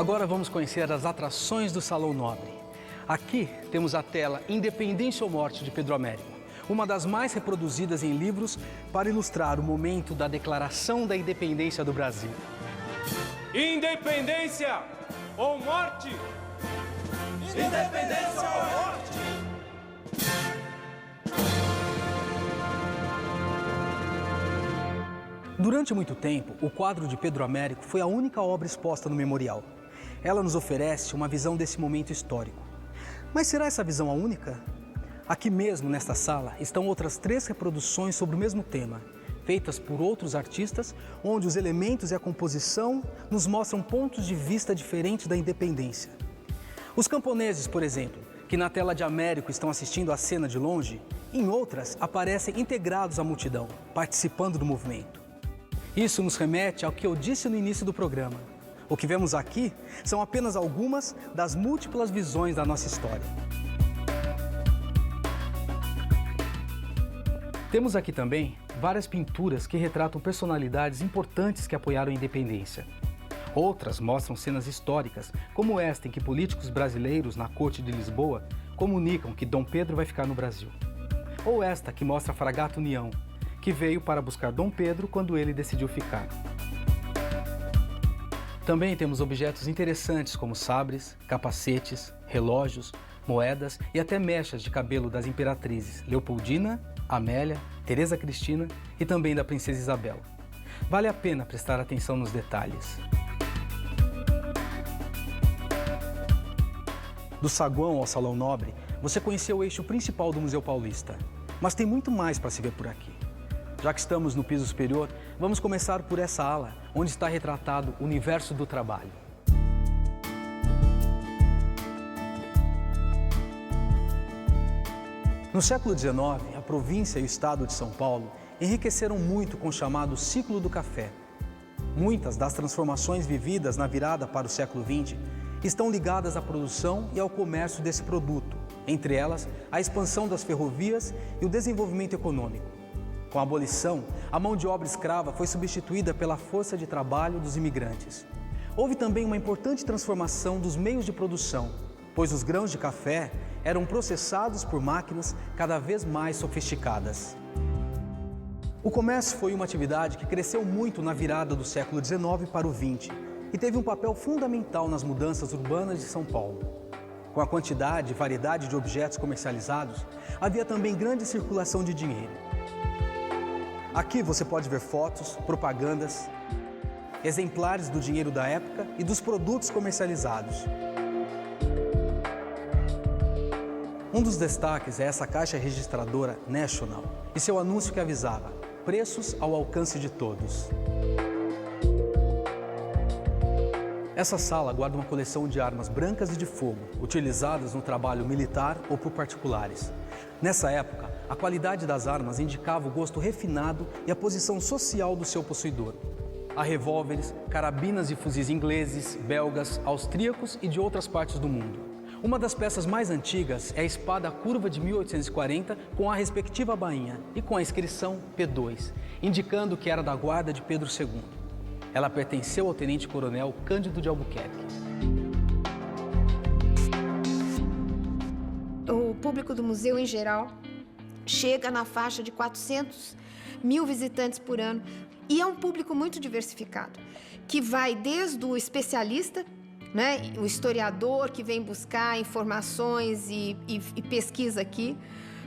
Agora vamos conhecer as atrações do Salão Nobre. Aqui temos a tela Independência ou Morte de Pedro Américo, uma das mais reproduzidas em livros para ilustrar o momento da Declaração da Independência do Brasil. Independência ou morte? Independência ou morte? Durante muito tempo, o quadro de Pedro Américo foi a única obra exposta no memorial. Ela nos oferece uma visão desse momento histórico. Mas será essa visão a única? Aqui mesmo, nesta sala, estão outras 3 reproduções sobre o mesmo tema, feitas por outros artistas, onde os elementos e a composição nos mostram pontos de vista diferentes da independência. Os camponeses, por exemplo, que na tela de Américo estão assistindo a cena de longe, em outras aparecem integrados à multidão, participando do movimento. Isso nos remete ao que eu disse no início do programa. O que vemos aqui são apenas algumas das múltiplas visões da nossa história. Temos aqui também várias pinturas que retratam personalidades importantes que apoiaram a independência. Outras mostram cenas históricas, como esta em que políticos brasileiros na corte de Lisboa comunicam que Dom Pedro vai ficar no Brasil. Ou esta que mostra a fragata União, que veio para buscar Dom Pedro quando ele decidiu ficar. Também temos objetos interessantes como sabres, capacetes, relógios, moedas e até mechas de cabelo das imperatrizes Leopoldina, Amélia, Teresa Cristina e também da princesa Isabel. Vale a pena prestar atenção nos detalhes. Do saguão ao Salão Nobre, você conheceu o eixo principal do Museu Paulista. Mas tem muito mais para se ver por aqui. Já que estamos no piso superior, vamos começar por essa ala, onde está retratado o universo do trabalho. No século XIX, a província e o estado de São Paulo enriqueceram muito com o chamado ciclo do café. Muitas das transformações vividas na virada para o século XX estão ligadas à produção e ao comércio desse produto, entre elas a expansão das ferrovias e o desenvolvimento econômico. Com a abolição, a mão de obra escrava foi substituída pela força de trabalho dos imigrantes. Houve também uma importante transformação dos meios de produção, pois os grãos de café eram processados por máquinas cada vez mais sofisticadas. O comércio foi uma atividade que cresceu muito na virada do século XIX para o XX e teve um papel fundamental nas mudanças urbanas de São Paulo. Com a quantidade e variedade de objetos comercializados, havia também grande circulação de dinheiro. Aqui você pode ver fotos, propagandas, exemplares do dinheiro da época e dos produtos comercializados. Um dos destaques é essa caixa registradora National e seu anúncio que avisava: preços ao alcance de todos. Essa sala guarda uma coleção de armas brancas e de fogo, utilizadas no trabalho militar ou por particulares. Nessa época, a qualidade das armas indicava o gosto refinado e a posição social do seu possuidor. Há revólveres, carabinas e fuzis ingleses, belgas, austríacos e de outras partes do mundo. Uma das peças mais antigas é a espada curva de 1840 com a respectiva bainha e com a inscrição P2, indicando que era da guarda de Pedro II. Ela pertenceu ao tenente-coronel Cândido de Albuquerque. O público do museu, em geral, chega na faixa de 400 mil visitantes por ano. E é um público muito diversificado, que vai desde o especialista, né, o historiador que vem buscar informações e pesquisa aqui,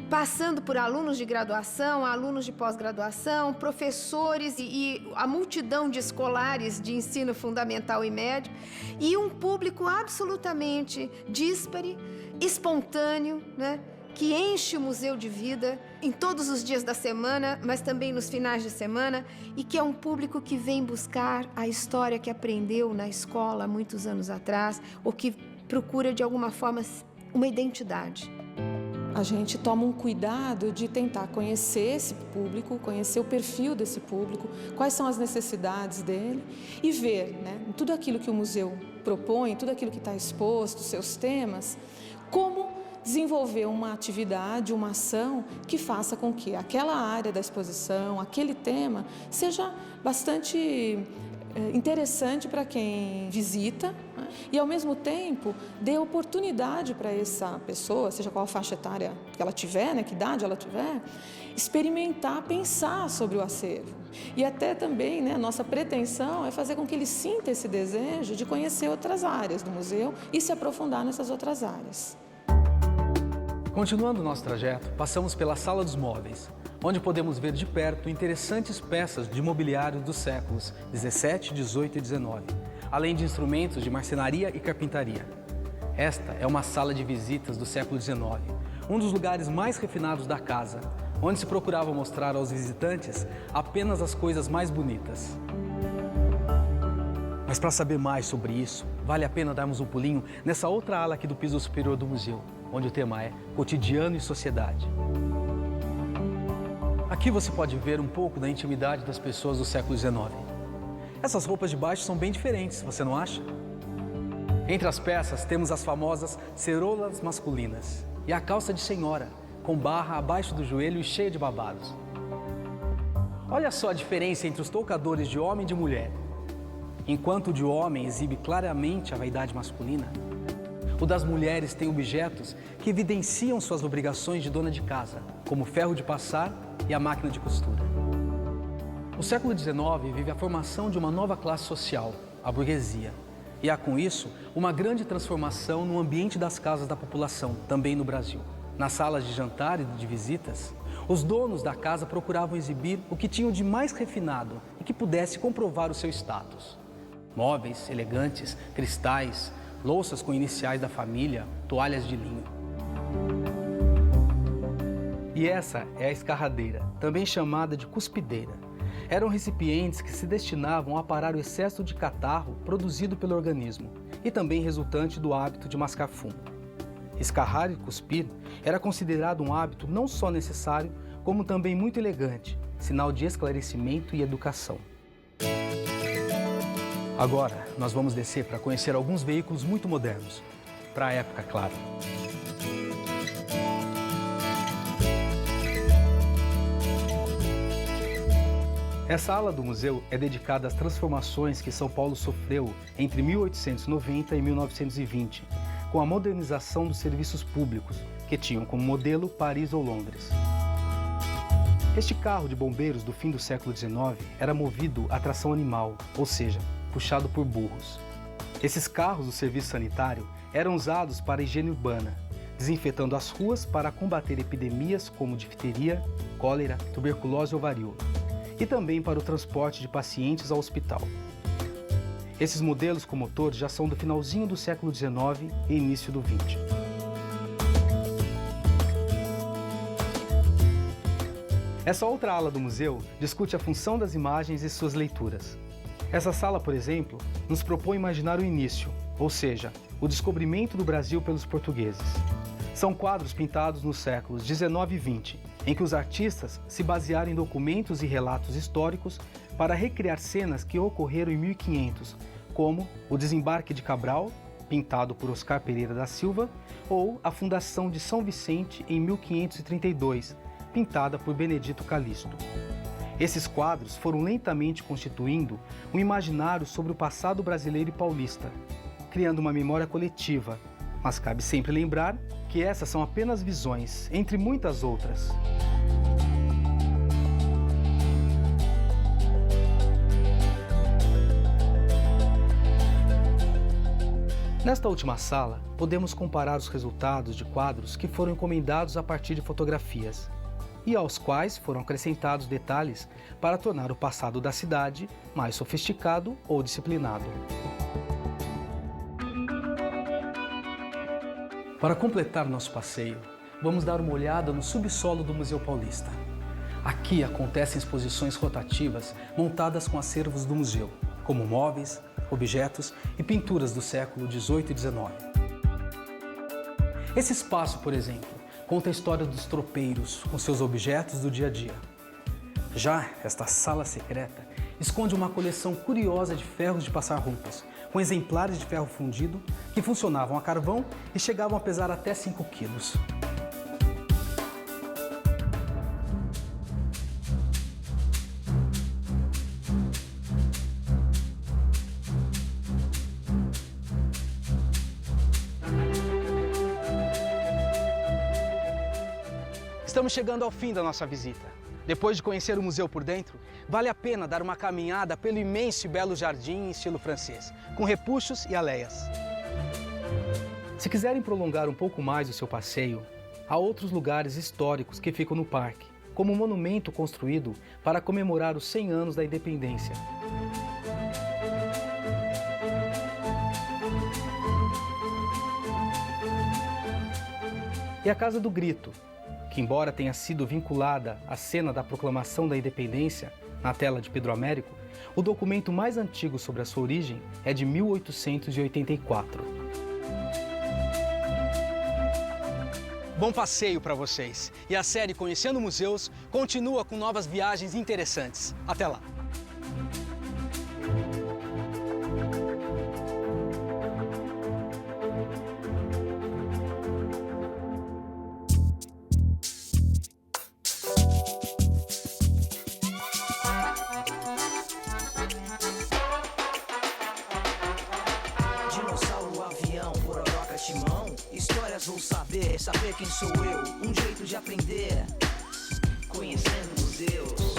passando por alunos de graduação, alunos de pós-graduação, professores e a multidão de escolares de ensino fundamental e médio, e um público absolutamente díspare, espontâneo, né, que enche o museu de vida em todos os dias da semana, mas também nos finais de semana, e que é um público que vem buscar a história que aprendeu na escola há muitos anos atrás, ou que procura, de alguma forma, uma identidade. A gente toma um cuidado de tentar conhecer esse público, conhecer o perfil desse público, quais são as necessidades dele e ver, né, tudo aquilo que o museu propõe, tudo aquilo que está exposto, seus temas, como desenvolver uma atividade, uma ação que faça com que aquela área da exposição, aquele tema, seja bastante interessante para quem visita, né, e, ao mesmo tempo, dê oportunidade para essa pessoa, seja qual a faixa etária que ela tiver, né, que idade ela tiver, experimentar, pensar sobre o acervo. E até também, né, a nossa pretensão é fazer com que ele sinta esse desejo de conhecer outras áreas do museu e se aprofundar nessas outras áreas. Continuando o nosso trajeto, passamos pela Sala dos Móveis, onde podemos ver de perto interessantes peças de mobiliário dos séculos 17, 18 e 19, além de instrumentos de marcenaria e carpintaria. Esta é uma sala de visitas do século 19, um dos lugares mais refinados da casa, onde se procurava mostrar aos visitantes apenas as coisas mais bonitas. Mas para saber mais sobre isso, vale a pena darmos um pulinho nessa outra ala aqui do piso superior do museu, onde o tema é Cotidiano e Sociedade. Aqui você pode ver um pouco da intimidade das pessoas do século XIX. Essas roupas de baixo são bem diferentes, você não acha? Entre as peças temos as famosas ceroulas masculinas e a calça de senhora, com barra abaixo do joelho e cheia de babados. Olha só a diferença entre os toucadores de homem e de mulher. Enquanto o de homem exibe claramente a vaidade masculina, o das mulheres tem objetos que evidenciam suas obrigações de dona de casa, como o ferro de passar e a máquina de costura. O século XIX vive a formação de uma nova classe social, a burguesia. E há com isso uma grande transformação no ambiente das casas da população, também no Brasil. Nas salas de jantar e de visitas, os donos da casa procuravam exibir o que tinham de mais refinado e que pudesse comprovar o seu status. Móveis elegantes, cristais, louças com iniciais da família, toalhas de linho. E essa é a escarradeira, também chamada de cuspideira. Eram recipientes que se destinavam a parar o excesso de catarro produzido pelo organismo e também resultante do hábito de mascar fumo. Escarrar e cuspir era considerado um hábito não só necessário, como também muito elegante, sinal de esclarecimento e educação. Agora, nós vamos descer para conhecer alguns veículos muito modernos, para a época, claro. Essa ala do museu é dedicada às transformações que São Paulo sofreu entre 1890 e 1920, com a modernização dos serviços públicos, que tinham como modelo Paris ou Londres. Este carro de bombeiros do fim do século XIX era movido a tração animal, ou seja, puxado por burros. Esses carros do serviço sanitário eram usados para a higiene urbana, desinfetando as ruas para combater epidemias como difteria, cólera, tuberculose ou varíola, e também para o transporte de pacientes ao hospital. Esses modelos com motor já são do finalzinho do século XIX e início do XX. Essa outra ala do museu discute a função das imagens e suas leituras. Essa sala, por exemplo, nos propõe imaginar o início, ou seja, o descobrimento do Brasil pelos portugueses. São quadros pintados nos séculos XIX e XX, em que os artistas se basearam em documentos e relatos históricos para recriar cenas que ocorreram em 1500, como o desembarque de Cabral, pintado por Oscar Pereira da Silva, ou a fundação de São Vicente em 1532, pintada por Benedito Calixto. Esses quadros foram lentamente constituindo um imaginário sobre o passado brasileiro e paulista, criando uma memória coletiva, mas cabe sempre lembrar que essas são apenas visões, entre muitas outras. Nesta última sala, podemos comparar os resultados de quadros que foram encomendados a partir de fotografias e aos quais foram acrescentados detalhes para tornar o passado da cidade mais sofisticado ou disciplinado. Para completar nosso passeio, vamos dar uma olhada no subsolo do Museu Paulista. Aqui acontecem exposições rotativas montadas com acervos do museu, como móveis, objetos e pinturas do século XVIII e XIX. Esse espaço, por exemplo, conta a história dos tropeiros com seus objetos do dia a dia. Já esta sala secreta esconde uma coleção curiosa de ferros de passar roupas, com exemplares de ferro fundido que funcionavam a carvão e chegavam a pesar até 5 quilos. Estamos chegando ao fim da nossa visita. Depois de conhecer o museu por dentro, vale a pena dar uma caminhada pelo imenso e belo jardim em estilo francês, com repuxos e aleias. Se quiserem prolongar um pouco mais o seu passeio, há outros lugares históricos que ficam no parque, como um monumento construído para comemorar os 100 anos da independência. E a Casa do Grito, que embora tenha sido vinculada à cena da proclamação da independência na tela de Pedro Américo, o documento mais antigo sobre a sua origem é de 1884. Bom passeio para vocês! E a série Conhecendo Museus continua com novas viagens interessantes. Até lá! Dinossauro, avião, pororoca, timão. Histórias vou saber quem sou eu. Um jeito de aprender, conhecendo museus.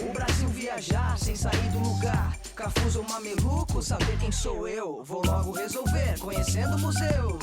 O Brasil viajar sem sair do lugar. Cafuso ou mameluco, saber quem sou eu. Vou logo resolver, conhecendo museus.